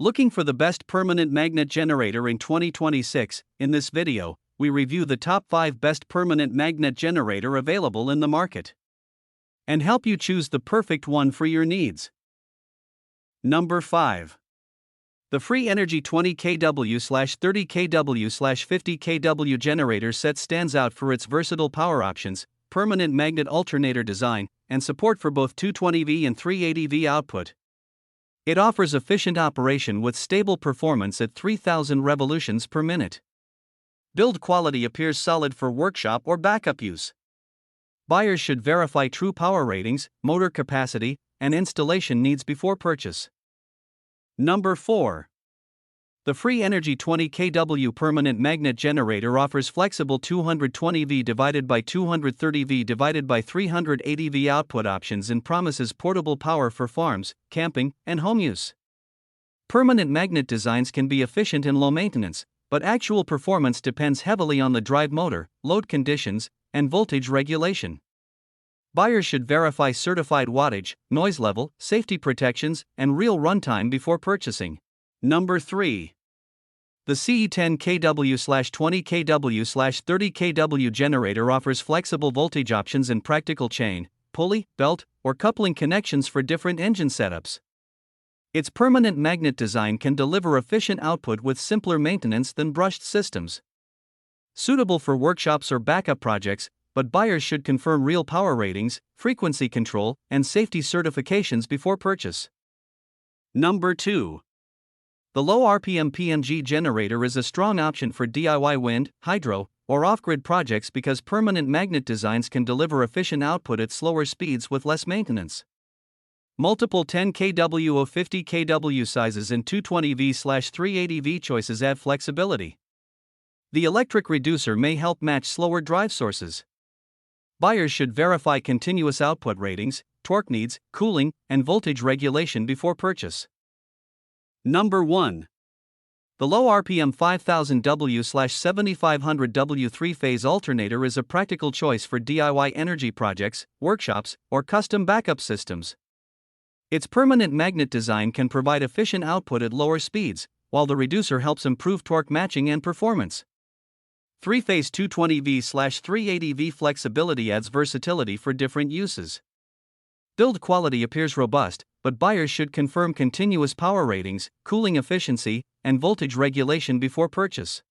Looking for the best permanent magnet generator in 2026? In this video, we review the top 5 best permanent magnet generator available in the market and help you choose the perfect one for your needs. Number 5. The Free Energy 20 kW/30 kW/50 kW generator set stands out for its versatile power options, permanent magnet alternator design, and support for both 220V and 380V output. It offers efficient operation with stable performance at 3000 revolutions per minute. Build quality appears solid for workshop or backup use. Buyers should verify true power ratings, motor capacity, and installation needs before purchase. Number 4. The Free Energy 20 kW permanent magnet generator offers flexible 220V divided by 230V divided by 380V output options and promises portable power for farms, camping, and home use. Permanent magnet designs can be efficient and low maintenance, but actual performance depends heavily on the drive motor, load conditions, and voltage regulation. Buyers should verify certified wattage, noise level, safety protections, and real runtime before purchasing. Number 3. The CE10 kW/20 kW/30 kW generator offers flexible voltage options and practical chain, pulley, belt, or coupling connections for different engine setups. Its permanent magnet design can deliver efficient output with simpler maintenance than brushed systems. Suitable for workshops or backup projects, but buyers should confirm real power ratings, frequency control, and safety certifications before purchase. Number 2. The low RPM PMG generator is a strong option for DIY wind, hydro, or off-grid projects because permanent magnet designs can deliver efficient output at slower speeds with less maintenance. Multiple 10 kW or 50 kW sizes and 220V/380V choices add flexibility. The electric reducer may help match slower drive sources. Buyers should verify continuous output ratings, torque needs, cooling, and voltage regulation before purchase. Number 1. The low RPM 5000W/7500W 3-phase alternator is a practical choice for DIY energy projects, workshops, or custom backup systems. Its permanent magnet design can provide efficient output at lower speeds, while the reducer helps improve torque matching and performance. 3-phase 220V/380V flexibility adds versatility for different uses. Build quality appears robust, but buyers should confirm continuous power ratings, cooling efficiency, and voltage regulation before purchase.